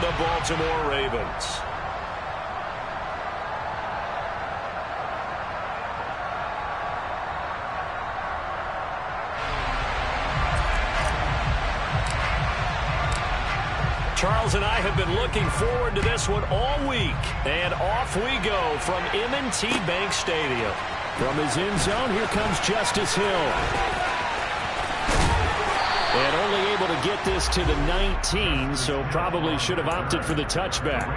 the Baltimore Ravens. Charles and I have been looking forward to this one all week. And off we go from M&T Bank Stadium. From his end zone, here comes Justice Hill. And only able to get this to the 19, so probably should have opted for the touchback.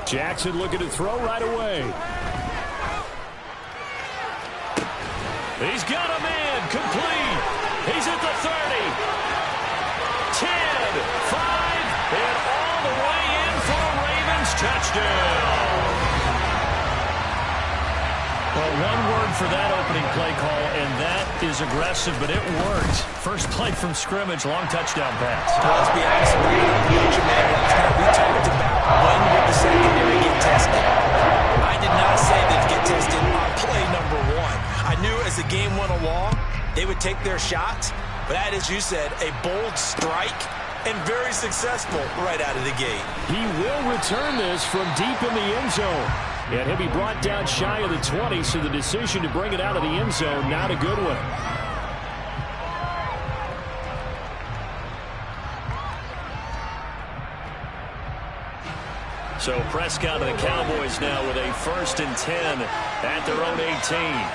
Jackson looking to throw right away. He's got a man complete. He's at the 30. 10, 5, and all the way in for a Ravens touchdown. Well, one word for that opening play call, and that is aggressive, but it worked. First play from scrimmage, long touchdown pass. Well, let's be honest, we talked about when would the secondary get tested. I did not say they'd get tested on play number 1. I knew as the game went along, they would take their shots, but that, as you said, a bold strike and very successful right out of the gate. He will return this from deep in the end zone. And he'll be brought down shy of the 20, so the decision to bring it out of the end zone, not a good one. So Prescott and the Cowboys now with a 1st and 10 at their own 18.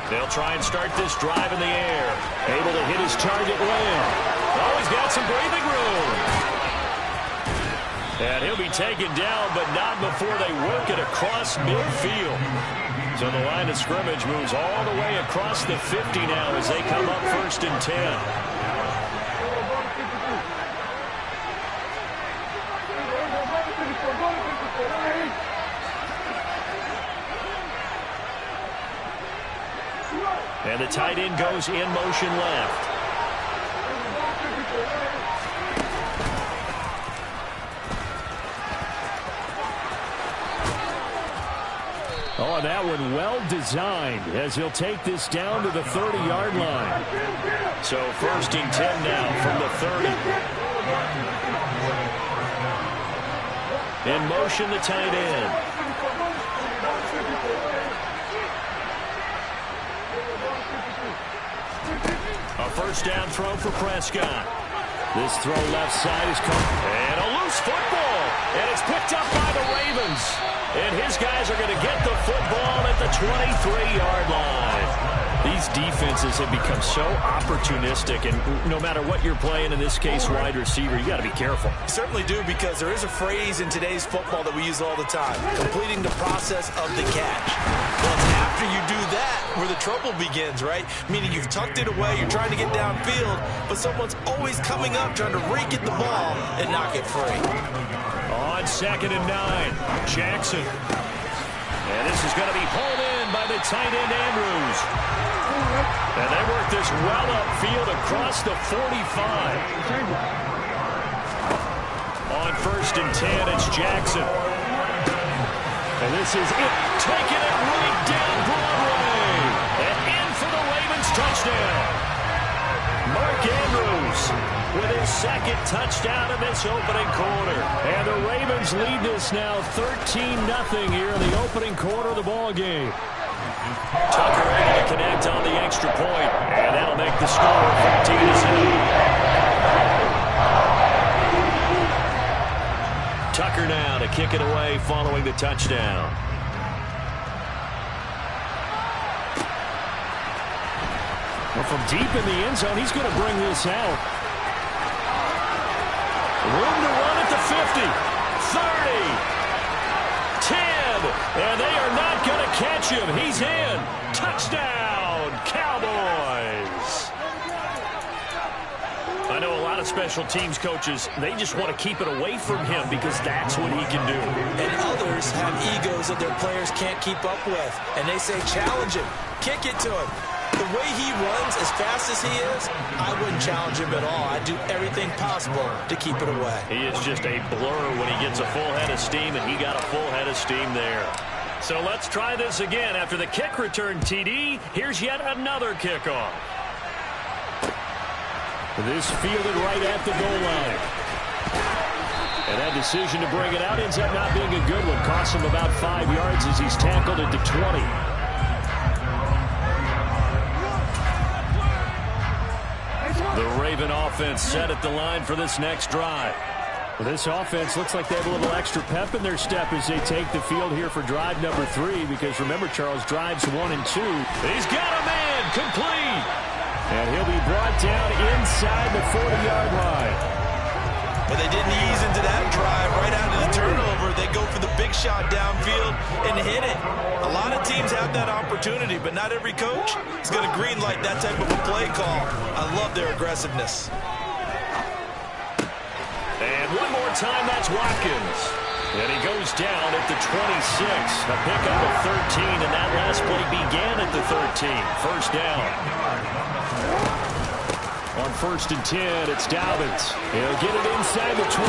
They'll try and start this drive in the air. Able to hit his target well. Oh, he's got some breathing room. And he'll be taken down, but not before they work it across midfield. So the line of scrimmage moves all the way across the 50 now as they come up 1st and 10. And the tight end goes in motion left. Oh, that one well designed as he'll take this down to the 30-yard line. So 1st and 10 now from the 30. In motion, the tight end. A 1st down throw for Prescott. This throw left side is caught. And a loose football. And it's picked up by the Ravens. And his guys are going to get the football at the 23-yard line. These defenses have become so opportunistic, and no matter what you're playing, in this case wide receiver, you got to be careful. You certainly do, because there is a phrase in today's football that we use all the time: completing the process of the catch. Well, it's after you do that where the trouble begins, right? Meaning you've tucked it away, you're trying to get downfield, but someone's always coming up trying to rake at the ball and knock it free. On 2nd and 9, Jackson. And this is going to be hauled in by the tight end, Andrews. And they work this well upfield across the 45. On 1st and 10, it's Jackson. And this is it. Taking it right down Broadway. And in for the Ravens touchdown. Mark Andrews with his 2nd touchdown of this opening quarter. And the Ravens lead this now 13-0 here in the opening quarter of the ball game. Tucker able to connect on the extra point, and that'll make the score 14-7. Tucker now to kick it away following the touchdown. Well, from deep in the end zone, he's going to bring this out. Room to run at the 50, 30. 10, and they are not going to catch him. He's in. Touchdown, Cowboys. I know a lot of special teams coaches, they just want to keep it away from him because that's what he can do. And others have egos that their players can't keep up with. And they say, challenge him, kick it to him. The way he runs, as fast as he is, I wouldn't challenge him at all. I'd do everything possible to keep it away. He is just a blur when he gets a full head of steam, and he got a full head of steam there. So let's try this again. After the kick return TD, here's yet another kickoff. This fielded right at the goal line. And that decision to bring it out ends up not being a good one. Costs him about 5 yards as he's tackled at the 20. The Raven offense set at the line for this next drive. Well, this offense looks like they have a little extra pep in their step as they take the field here for drive number 3, because remember, Charles, drives 1 and 2. He's got a man complete. And he'll be brought down inside the 40-yard line. But they didn't ease into that drive right out of the turnover. They go for the big shot downfield and hit it. A lot of teams have that opportunity, but not every coach is going to green light that type of a play call. I love their aggressiveness. And one more time, that's Watkins. And he goes down at the 26. A pickup of 13, and that last play began at the 13. First down. On 1st and 10, it's Dobbins. He'll get it inside the 20.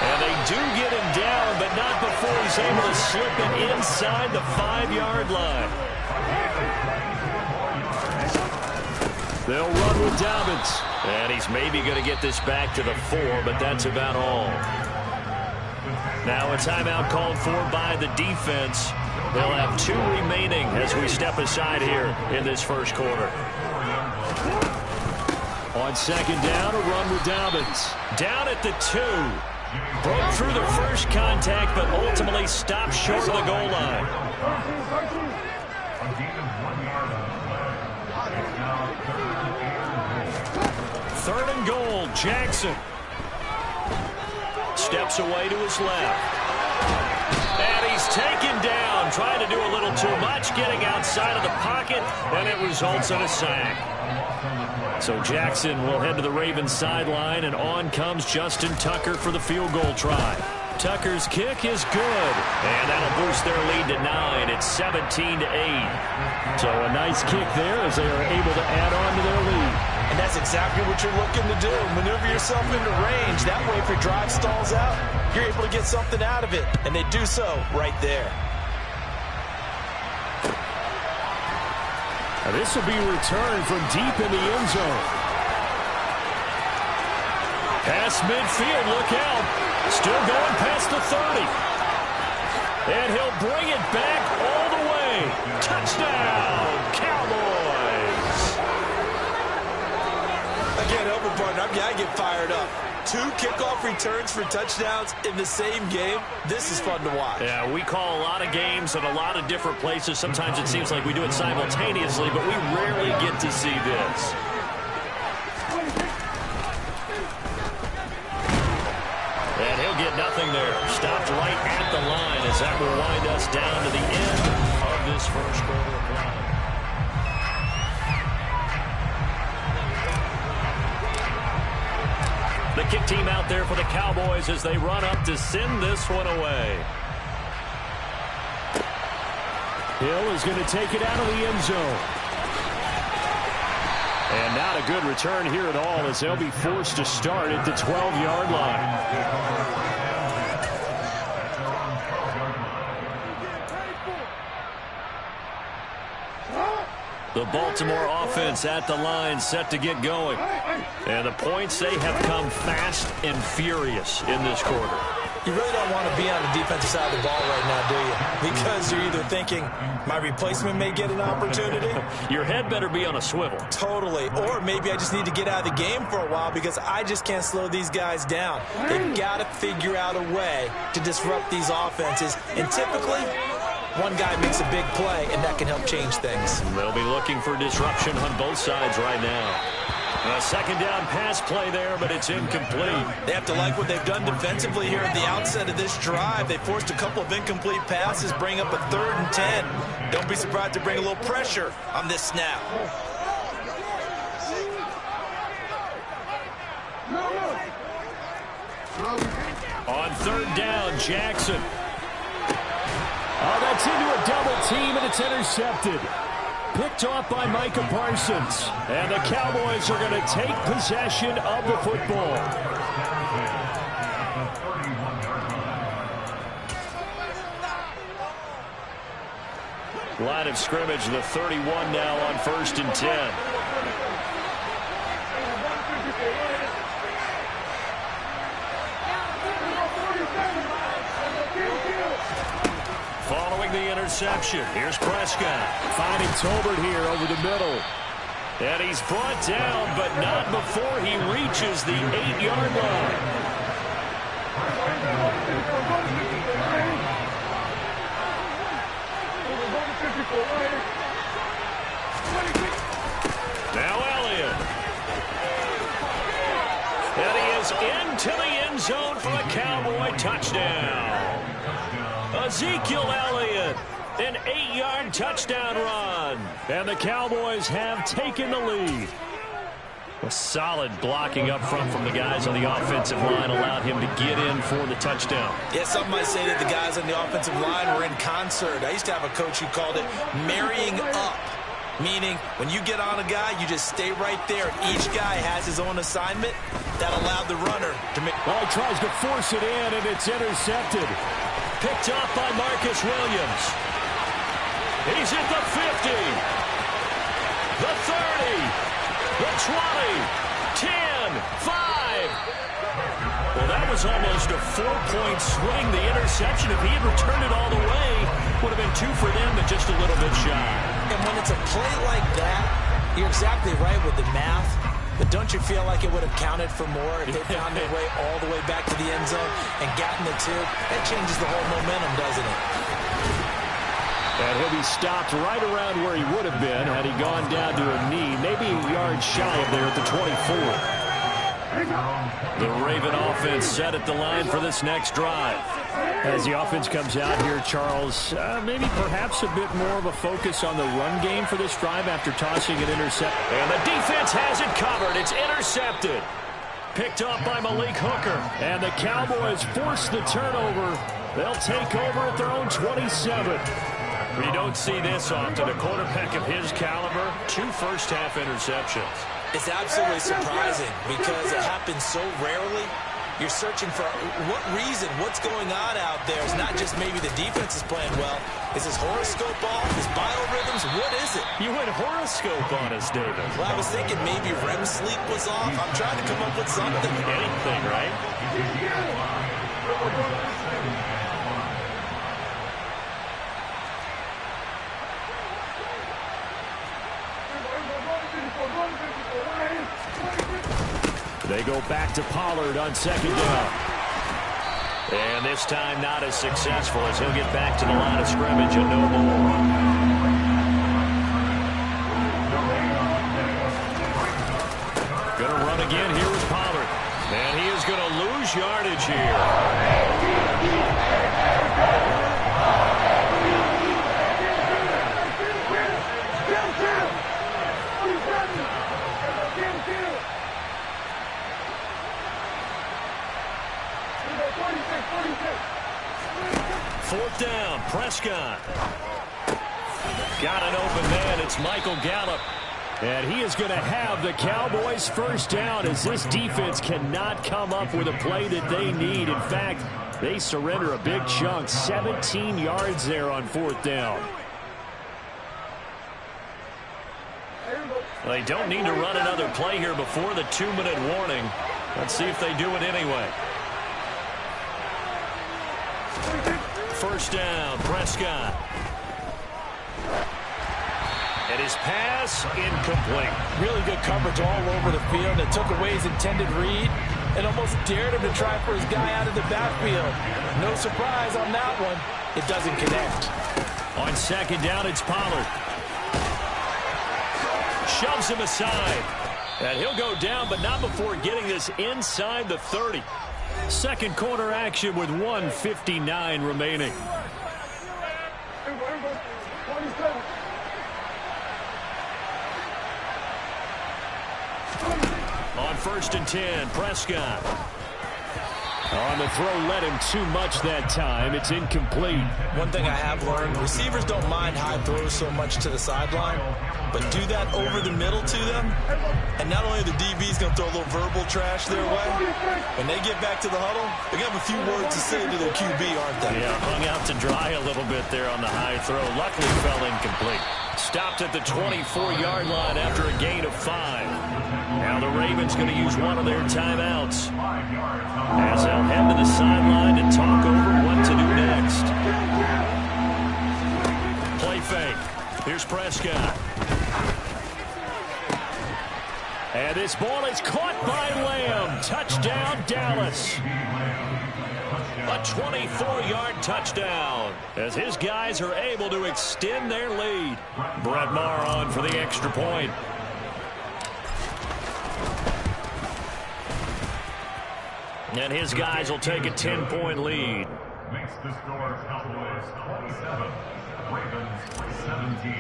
And they do get him down, but not before he's able to slip it inside the 5-yard line. They'll run with Dobbins. And he's maybe going to get this back to the 4, but that's about all. Now a timeout called for by the defense. They'll have 2 remaining as we step aside here in this first quarter. On 2nd down, a run with Dobbins. Down at the 2. Broke through the first contact, but ultimately stopped short of the goal line. 3rd and goal, Jackson. Steps away to his left. And he's taken down, trying to do a little too much, getting outside of the pocket, and it results in a sack. So Jackson will head to the Ravens sideline, and on comes Justin Tucker for the field goal try. Tucker's kick is good, and that'll boost their lead to 9. It's 17-8. So a nice kick there as they are able to add on to their lead. And that's exactly what you're looking to do. Maneuver yourself into range. That way, if your drive stalls out, you're able to get something out of it. And they do so right there. Now this will be returned from deep in the end zone. Past midfield, look out. Still going past the 30. And he'll bring it back all the way. Touchdown, Cowboys. Again, help me, partner. I get fired up. 2 kickoff returns for touchdowns in the same game. This is fun to watch. Yeah, we call a lot of games at a lot of different places. Sometimes it seems like we do it simultaneously, but we rarely get to see this. And he'll get nothing there. Stopped right at the line as that will wind us down to the end of this first quarter of play. The kick team out there for the Cowboys as they run up to send this one away. Hill is going to take it out of the end zone. And not a good return here at all as they'll be forced to start at the 12-yard line. The Baltimore offense at the line set to get going. And the points, they have come fast and furious in this quarter. You really don't want to be on the defensive side of the ball right now, do you? Because you're either thinking, my replacement may get an opportunity. Your head better be on a swivel. Totally. Or maybe I just need to get out of the game for a while because I just can't slow these guys down. They've got to figure out a way to disrupt these offenses. And typically, one guy makes a big play, and that can help change things. They'll be looking for disruption on both sides right now. A 2nd down pass play there, but it's incomplete. They have to like what they've done defensively here at the outset of this drive. They forced a couple of incomplete passes, bring up a 3rd and 10. Don't be surprised to bring a little pressure on this snap. On third down, Jackson. Oh, that's into a double team, and it's intercepted. Picked off by Micah Parsons. And the Cowboys are going to take possession of the football. Line of scrimmage, the 31 now on 1st and 10. Following the interception, here's Prescott. Finding Tolbert here over the middle. And he's brought down, but not before he reaches the 8-yard line. Now Elliott. And he is into the end zone for a Cowboy touchdown. Ezekiel Elliott, an 8-yard touchdown run. And the Cowboys have taken the lead. A solid blocking up front from the guys on the offensive line allowed him to get in for the touchdown. Yeah, some might say that the guys on the offensive line were in concert. I used to have a coach who called it marrying up, meaning when you get on a guy, you just stay right there. Each guy has his own assignment that allowed the runner to make. Well, he tries to force it in, and it's intercepted. Picked up by Marcus Williams. He's at the 50, the 30. The 20, 10, 5. Well, that was almost a 4-point swing. The interception, if he had returned it all the way, would have been 2 for them, but just a little bit shy. And when it's a play like that, you're exactly right with the math. But don't you feel like it would have counted for more if they found their way all the way back to the end zone and gotten the 2? That changes the whole momentum, doesn't it? And he'll be stopped right around where he would have been had he gone down to a knee, maybe a yard shy of there at the 24. The Raven offense set at the line for this next drive. As the offense comes out here, Charles, maybe perhaps a bit more of a focus on the run game for this drive after tossing an intercept. And the defense has it covered. It's intercepted. Picked up by Malik Hooker. And the Cowboys force the turnover. They'll take over at their own 27. We don't see this often. A quarterback of his caliber, 2 first-half interceptions. It's absolutely surprising because it happens so rarely. You're searching for what reason, what's going on out there. It's not just maybe the defense is playing well. Is his horoscope off? His biorhythms? What is it? You went horoscope on us, David. Well, I was thinking maybe REM sleep was off. I'm trying to come up with something. Anything, right? They go back to Pollard on 2nd down. And this time not as successful as he'll get back to the line of scrimmage and no more. Going to run again here with Pollard. And he is going to lose yardage here. Fourth down, Prescott. Got an open man. It's Michael Gallup. And he is going to have the Cowboys' first down as this defense cannot come up with a play that they need. In fact, they surrender a big chunk, 17 yards there on 4th down. They don't need to run another play here before the 2-minute warning. Let's see if they do it anyway. First down, Prescott. And his pass incomplete. Really good coverage all over the field. It took away his intended read and almost dared him to try for his guy out of the backfield. No surprise on that one. It doesn't connect. On 2nd down, it's Pollard. Shoves him aside. And he'll go down, but not before getting this inside the 30. Second quarter action with 1:59 remaining. On 1st and 10, Prescott. On the throw, led him too much that time. It's incomplete. One thing I have learned, receivers don't mind high throws so much to the sideline, but do that over the middle to them, and not only are the DBs going to throw a little verbal trash their way, when they get back to the huddle, they're going to have a few words to say to their QB, aren't they? Yeah, hung out to dry a little bit there on the high throw. Luckily fell incomplete. Stopped at the 24-yard line after a gain of 5. Now the Ravens going to use one of their timeouts, as they'll head to the sideline and talk over what to do next. Play fake. Here's Prescott. And this ball is caught by Lamb. Touchdown, Dallas. A 24-yard touchdown as his guys are able to extend their lead. Brett Maher on for the extra point. And his guys will take a 10-point lead. Makes the score Cowboys 27, Ravens 17.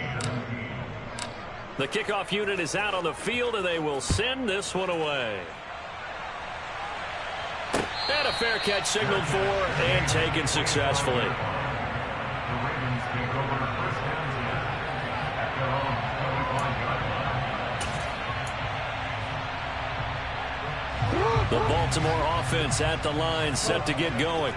The kickoff unit is out on the field, and they will send this one away. And a fair catch signaled for and taken successfully. The Ravens take over first and 10 at their own 25-yard line. The Baltimore offense at the line, set to get going.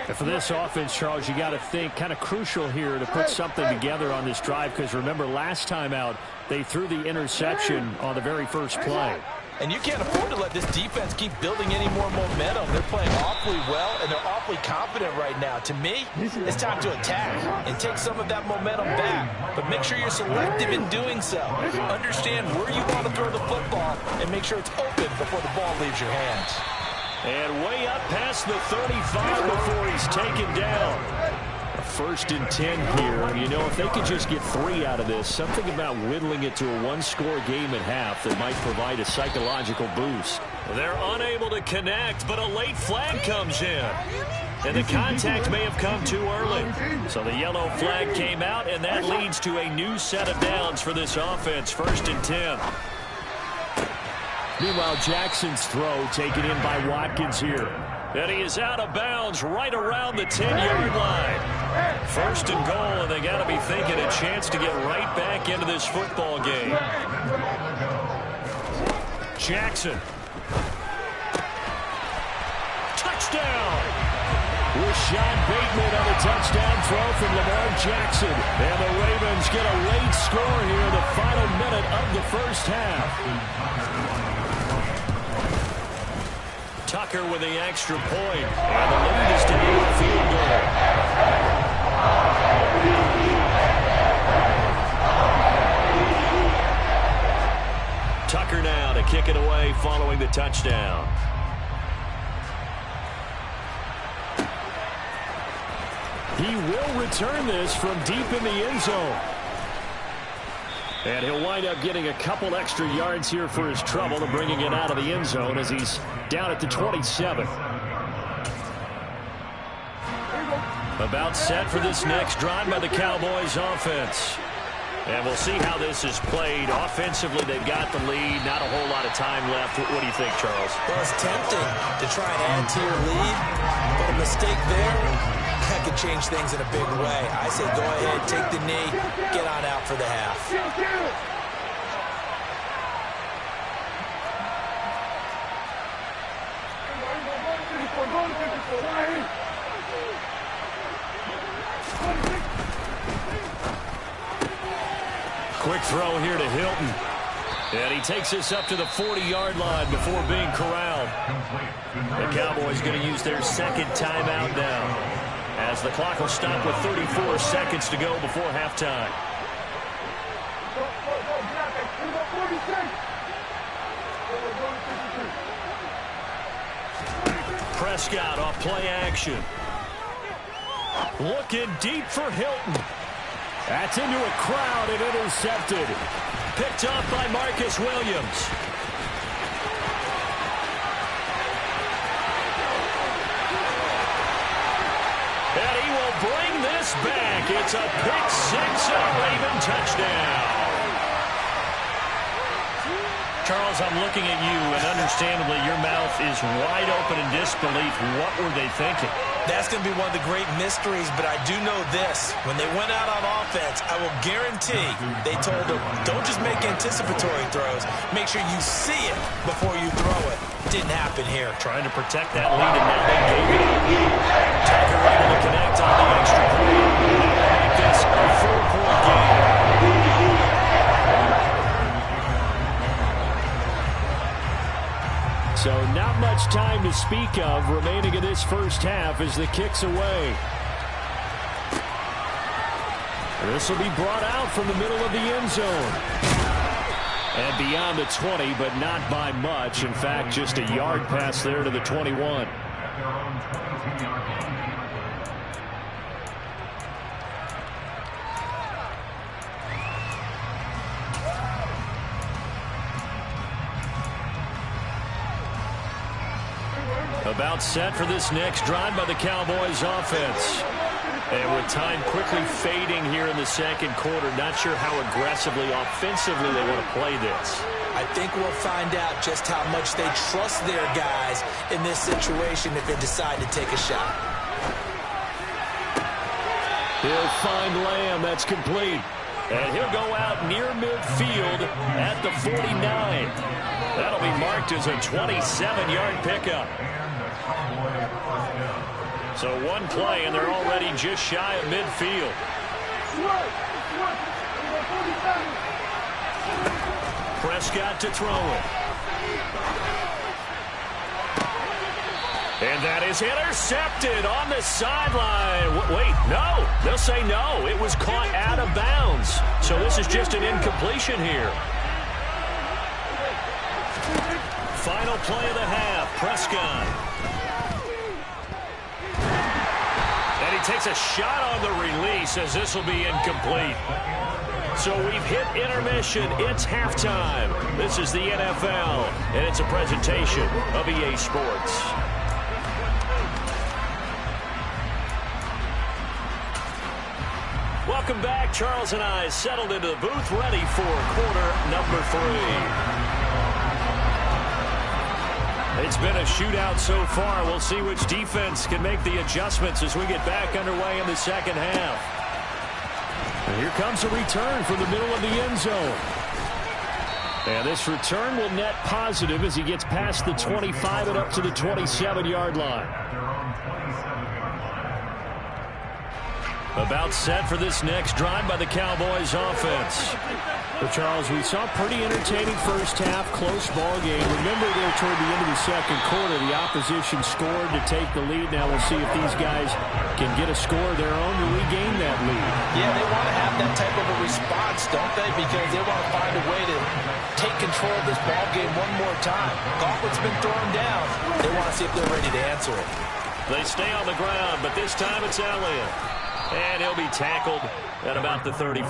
And for this offense, Charles, you got to think kind of crucial here to put something together on this drive, because remember last time out they threw the interception on the very first play. And you can't afford to let this defense keep building any more momentum. They're playing awfully well, and they're awfully confident right now. To me, it's time to attack and take some of that momentum back. But make sure you're selective in doing so. Understand where you want to throw the football and make sure it's open before the ball leaves your hands. And way up past the 35 before he's taken down. First and 10 here. You know, if they could just get 3 out of this, something about whittling it to a one-score game at half that might provide a psychological boost. They're unable to connect, but a late flag comes in. And the contact may have come too early. So the yellow flag came out, and that leads to a new set of downs for this offense. First and 10. Meanwhile, Jackson's throw taken in by Watkins here. And he is out of bounds right around the 10-yard line. First and goal, and they got to be thinking a chance to get right back into this football game. Jackson. Touchdown! Rashad Bateman on a touchdown throw from Lamar Jackson. And the Ravens get a late score here in the final minute of the first half. Tucker with the extra point, and the lead is to a field goal. Tucker now to kick it away following the touchdown. He will return this from deep in the end zone. And he'll wind up getting a couple extra yards here for his trouble and bringing it out of the end zone as he's down at the 27. About set for this next drive by the Cowboys offense. And we'll see how this is played. Offensively, they've got the lead. Not a whole lot of time left. What do you think, Charles? Well, it's tempting to try and add to your lead, but a mistake there, that could change things in a big way. I say go ahead, take the knee, get on out for the half. Quick throw here to Hilton. And he takes this up to the 40-yard line before being corralled. The Cowboys going to use their second timeout now, as the clock will stop with 34 seconds to go before halftime. Prescott off play action. Looking deep for Hilton. That's into a crowd and intercepted. Picked off by Marcus Williams. And he will bring this back. It's a pick six and a Raven touchdown. Charles, I'm looking at you, and understandably your mouth is wide open in disbelief. What were they thinking? That's going to be one of the great mysteries, but I do know this. When they went out on offense, I will guarantee they told them, don't just make anticipatory throws. Make sure you see it before you throw it. Didn't happen here. Trying to protect that lead, and now they gave it up. Tucker able to connect on the extra point. Make this a 4-point game. So not much time to speak of remaining in this first half as the kick's away. This will be brought out from the middle of the end zone. And beyond the 20, but not by much. In fact, just a yard pass there to the 21. About set for this next drive by the Cowboys offense. And with time quickly fading here in the second quarter, not sure how aggressively, offensively they want to play this. I think we'll find out just how much they trust their guys in this situation if they decide to take a shot. He'll find Lamb. That's complete. And he'll go out near midfield at the 49. That'll be marked as a 27-yard pickup. So one play, and they're already just shy of midfield. Prescott to throw it. And that is intercepted on the sideline. Wait, no. They'll say no. It was caught out of bounds. So this is just an incompletion here. Final play of the half. Prescott. And he takes a shot on the release as this will be incomplete. So we've hit intermission. It's halftime. This is the NFL, and it's a presentation of EA Sports. Welcome back. Charles and I settled into the booth, ready for quarter number 3. It's been a shootout so far. We'll see which defense can make the adjustments as we get back underway in the second half. And here comes a return from the middle of the end zone. And this return will net positive as he gets past the 25 and up to the 27-yard line. About set for this next drive by the Cowboys offense. Well, Charles, we saw a pretty entertaining first half, close ball game. Remember there toward the end of the second quarter, the opposition scored to take the lead. Now we'll see if these guys can get a score of their own to regain that lead. Yeah, they want to have that type of a response, don't they? Because they want to find a way to take control of this ball game one more time. Gauntlet's been thrown down. They want to see if they're ready to answer it. They stay on the ground, but this time it's Elliott. And he'll be tackled at about the 35.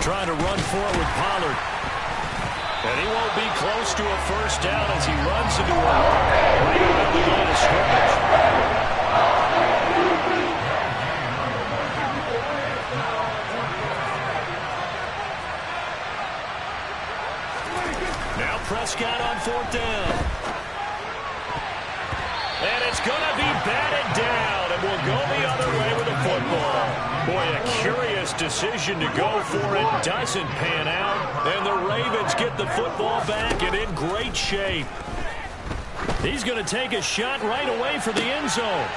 Trying to run forward, Pollard. And he won't be close to a first down as he runs into a wall right around the line of scrimmage. Prescott on fourth down. And it's going to be batted down, and we'll go the other way with the football. Boy, a curious decision to go for it. Doesn't pan out, and the Ravens get the football back and in great shape. He's going to take a shot right away for the end zone.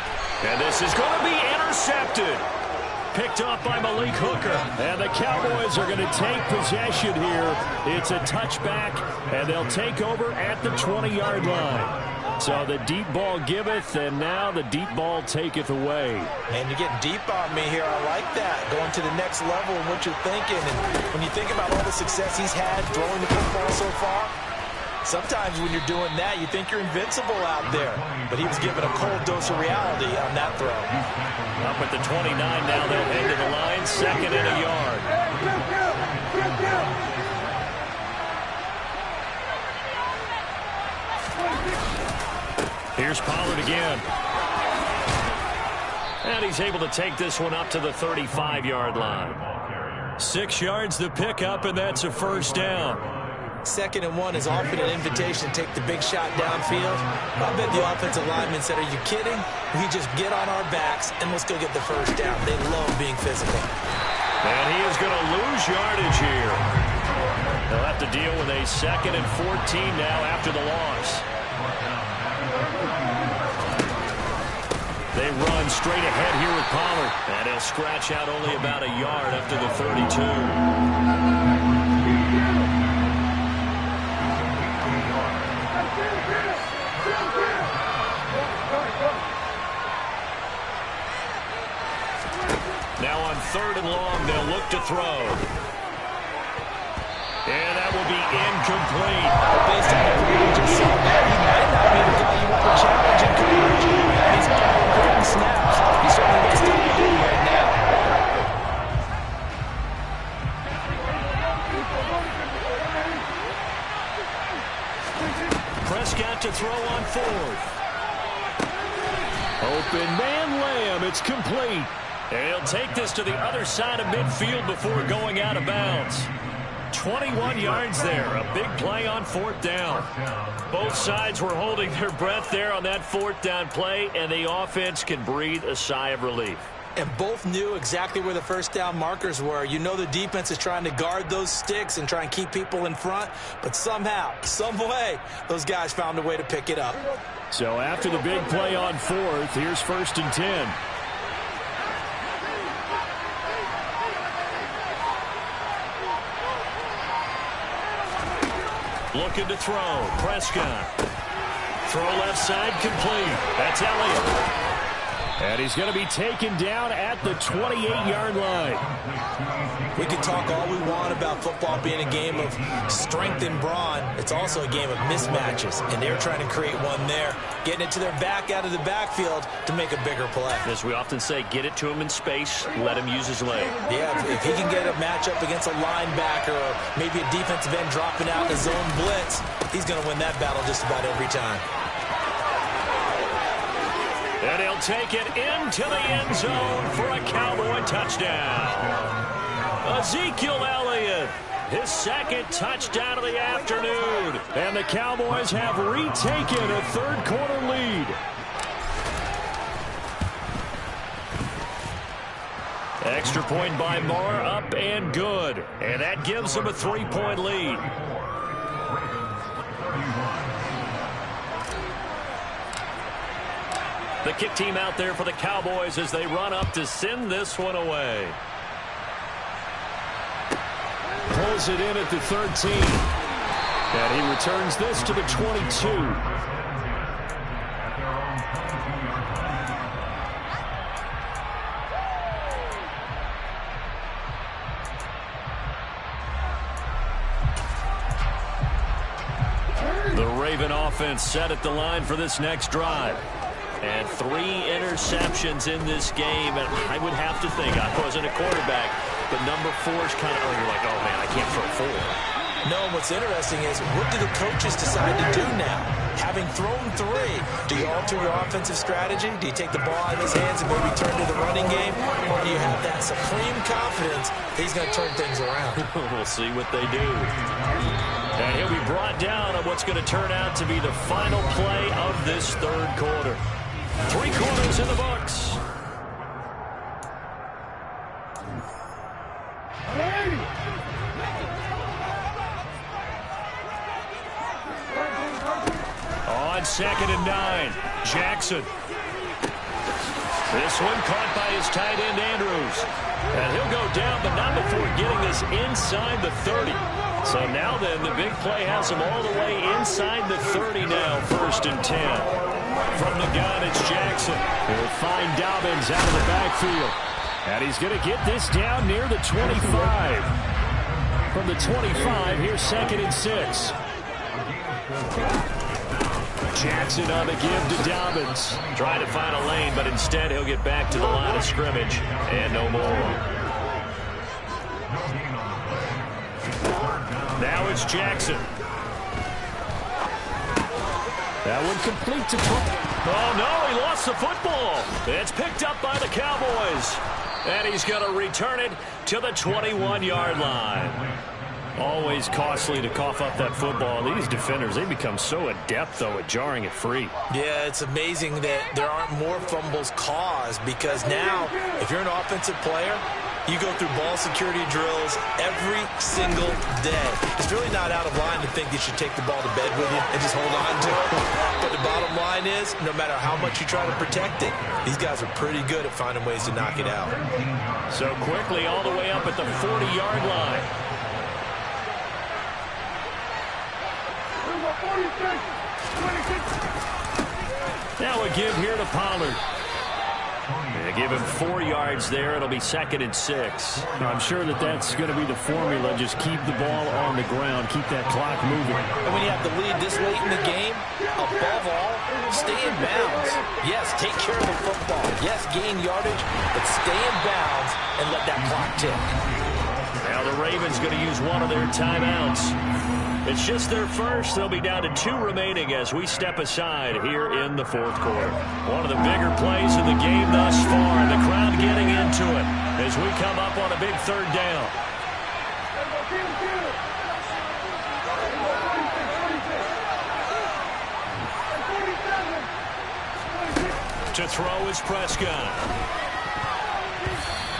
And this is going to be intercepted. Picked off by Malik Hooker. And the Cowboys are going to take possession here. It's a touchback, and they'll take over at the 20-yard line. So the deep ball giveth, and now the deep ball taketh away. And you're getting deep on me here. I like that. Going to the next level in what you're thinking. And when you think about all the success he's had throwing the football so far, sometimes when you're doing that, you think you're invincible out there. But he was given a cold dose of reality on that throw. Up at the 29 now, they'll head to the line, second and a yard. Here's Pollard again. And he's able to take this one up to the 35-yard line. 6 yards the pickup, and that's a first down. 2nd and 1 is often an invitation to take the big shot downfield. I bet the offensive lineman said, are you kidding? We just get on our backs and let's go get the first down. They love being physical. And he is going to lose yardage here. They'll have to deal with a 2nd and 14 now after the loss. They run straight ahead here with Pollard. And he'll scratch out only about a yard up to the 32. Now on 3rd and long, they'll look to throw. And that will be incomplete. Based on what we just saw, he might not be the guy you want to challenge in coverage. He's getting snaps. He's certainly got stuff to do right now. Prescott to throw on 4th. Open man Lamb. It's complete. And he'll take this to the other side of midfield before going out of bounds. 21 yards there. A big play on 4th down. Both sides were holding their breath there on that 4th down play, and the offense can breathe a sigh of relief. And both knew exactly where the first down markers were. You know the defense is trying to guard those sticks and try and keep people in front, but somehow, some way, those guys found a way to pick it up. So after the big play on 4th, here's 1st and 10. Looking to throw. Prescott. Throw left side complete. That's Elliott. And he's going to be taken down at the 28-yard line. We can talk all we want about football being a game of strength and brawn. It's also a game of mismatches, and they're trying to create one there, getting it to their back out of the backfield to make a bigger play. As we often say, get it to him in space, let him use his leg. Yeah, if he can get a matchup against a linebacker or maybe a defensive end dropping out in a zone blitz, he's going to win that battle just about every time. And he'll take it into the end zone for a Cowboy touchdown. Ezekiel Elliott, his 2nd touchdown of the afternoon. And the Cowboys have retaken a 3rd quarter lead. Extra point by Marr, up and good. And that gives them a 3-point lead. The kick team out there for the Cowboys as they run up to send this one away. Pulls it in at the 13. And he returns this to the 22. The Raven offense set at the line for this next drive. And 3 interceptions in this game. And I would have to think, I wasn't a quarterback, but number 4 is kind of, you're like, oh, man, I can't throw 4. No, what's interesting is, what do the coaches decide to do now? Having thrown 3, do you alter your offensive strategy? Do you take the ball out of his hands and maybe turn to the running game? Or do you have that supreme confidence that he's going to turn things around? We'll see what they do. And he'll be brought down on what's going to turn out to be the final play of this 3rd quarter. 3 quarters in the books. On 2nd and 9, Jackson. This one caught by his tight end, Andrews. And he'll go down, but not before getting this inside the 30. So now then, the big play has him all the way inside the 30 now, 1st and 10. From the gun, it's Jackson. He'll find Dobbins out of the backfield. And he's going to get this down near the 25. From the 25, here's 2nd and 6. Jackson on the give to Dobbins. Trying to find a lane, but instead he'll get back to the line of scrimmage. And no more. Now it's Jackson. That one complete to Oh, no, he lost the football. It's picked up by the Cowboys. And he's going to return it to the 21-yard line. Always costly to cough up that football. These defenders, they become so adept, though, at jarring it free. Yeah, it's amazing that there aren't more fumbles caused, because now, if you're an offensive player, you go through ball security drills every single day. It's really not out of line to think you should take the ball to bed with you and just hold on to it. But the bottom line is, no matter how much you try to protect it, these guys are pretty good at finding ways to knock it out. So quickly all the way up at the 40-yard line. Now a give here to Pollard. They give him 4 yards there. It'll be 2nd and 6. I'm sure that's going to be the formula. Just keep the ball on the ground. Keep that clock moving. And when you have the lead this late in the game, above all, stay in bounds. Yes, take care of the football. Yes, gain yardage, but stay in bounds and let that clock tick. Now the Ravens going to use one of their timeouts. It's just their first. They'll be down to 2 remaining as we step aside here in the 4th quarter. One of the bigger plays in the game thus far. The crowd getting into it as we come up on a big 3rd down. To throw is Prescott.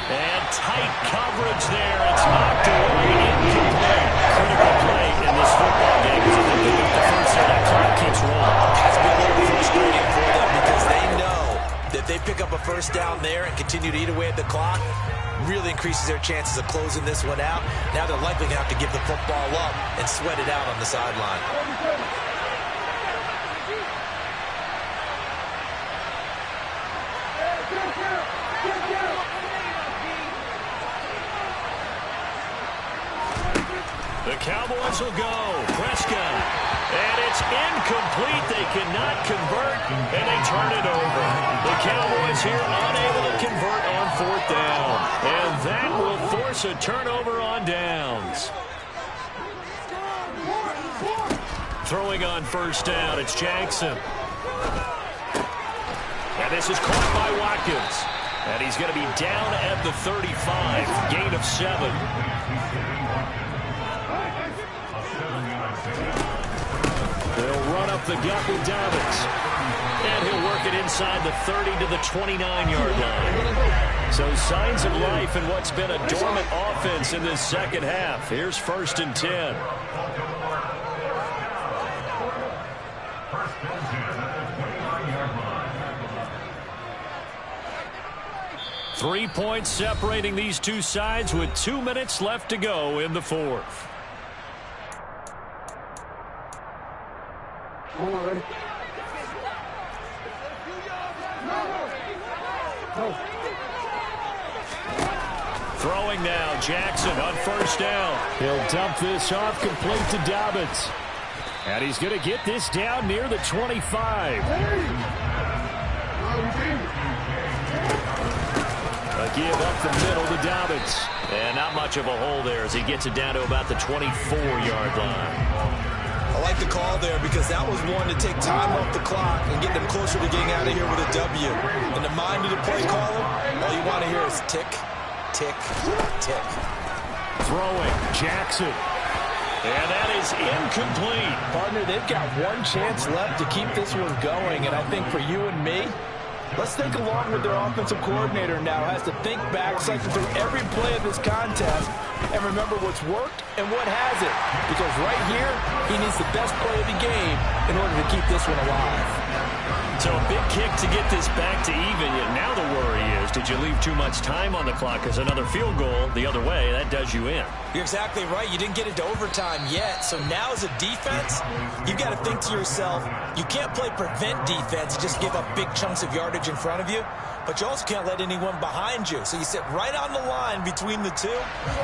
And tight coverage there. It's knocked away, incomplete. Critical play in this football game because if they pick up the first there, that clock keeps rolling. Has to be a little frustrating for them because they know that they pick up a first down there and continue to eat away at the clock, really increases their chances of closing this one out. Now they're likely going to have to give the football up and sweat it out on the sideline. The Cowboys will go. Prescott. And it's incomplete. They cannot convert, and they turn it over. The Cowboys here unable to convert on 4th down. And that will force a turnover on downs. Throwing on 1st down, it's Jackson. And this is caught by Watkins. And he's going to be down at the 35. Gain of 7. They'll run up the gut with Dobbins. And he'll work it inside the 30 to the 29-yard line. So signs of life in what's been a dormant offense in this 2nd half. Here's 1st and 10. 3 points separating these two sides with 2 minutes left to go in the 4th. Throwing now, Jackson on 1st down. He'll dump this off complete to Dobbins. And he's going to get this down near the 25. A give up the middle to Dobbins. And not much of a hole there as he gets it down to about the 24-yard line. I like the call there because that was one to take time off the clock and get them closer to getting out of here with a W. In the mind of the play caller, all you want to hear is tick, tick, tick. Throwing, Jackson. And that is incomplete. Partner, they've got one chance left to keep this one going, and I think for you and me, let's think along with their offensive coordinator now. Has to think back, cycle through every play of this contest, and remember what's worked and what hasn't. Because right here, he needs the best play of the game in order to keep this one alive. So a big kick to get this back to even. Yet now the worry is, did you leave too much time on the clock? Because another field goal the other way, that does you in. You're exactly right. You didn't get into overtime yet. So now as a defense, you've got to think to yourself, you can't play prevent defense and just give up big chunks of yardage in front of you. But you also can't let anyone behind you. So you sit right on the line between the two,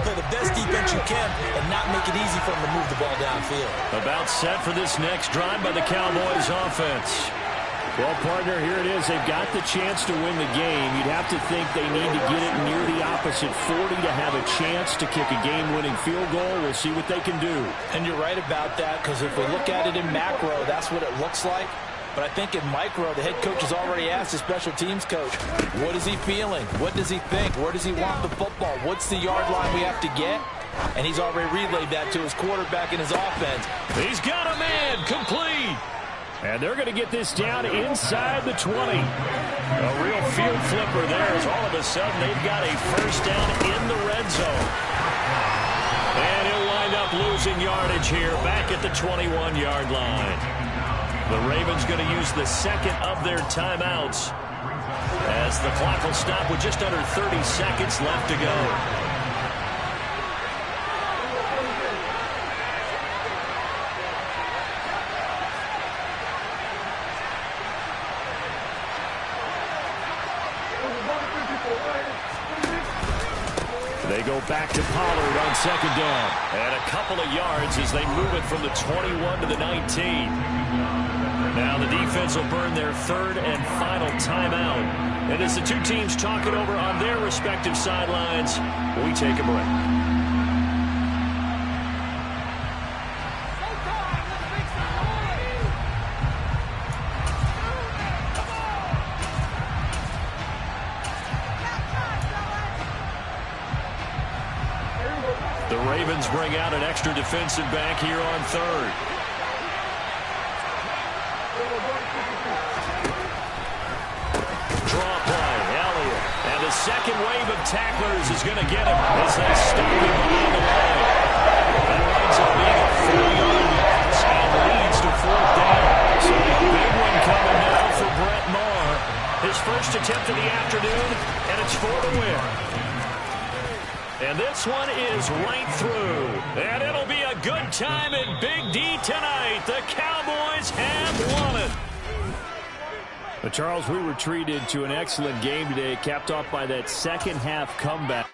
play the best defense you can, and not make it easy for them to move the ball downfield. About set for this next drive by the Cowboys offense. Well, partner, here it is. They've got the chance to win the game. You'd have to think they need to get it near the opposite 40 to have a chance to kick a game-winning field goal. We'll see what they can do. And you're right about that, because if we look at it in macro, that's what it looks like. But I think in micro, the head coach has already asked the special teams coach, what is he feeling? What does he think? Where does he want the football? What's the yard line we have to get? And he's already relayed that to his quarterback in his offense. He's got a man, complete. And they're going to get this down inside the 20. A real field flipper there as all of a sudden they've got a first down in the red zone. And he'll wind up losing yardage here back at the 21-yard line. The Ravens going to use the second of their timeouts as the clock will stop with just under 30 seconds left to go. They go back to Pollard on second down. And a couple of yards as they move it from the 21 to the 19. Now the defense will burn their third and final timeout. And as the two teams talk it over on their respective sidelines, we take a break. The Ravens bring out an extra defensive back here on third. Draw play, Elliott. And the second wave of tacklers is going to get him as they stop him behind the line. That winds up being a 4-yard loss and leads to fourth down. So a big one coming now for Brett Maher. His first attempt of the afternoon, and it's for the win. And this one is right through. And it'll be a good time in Big D tonight. The Cowboys have won it. But Charles, we were treated to an excellent game today, capped off by that second half comeback.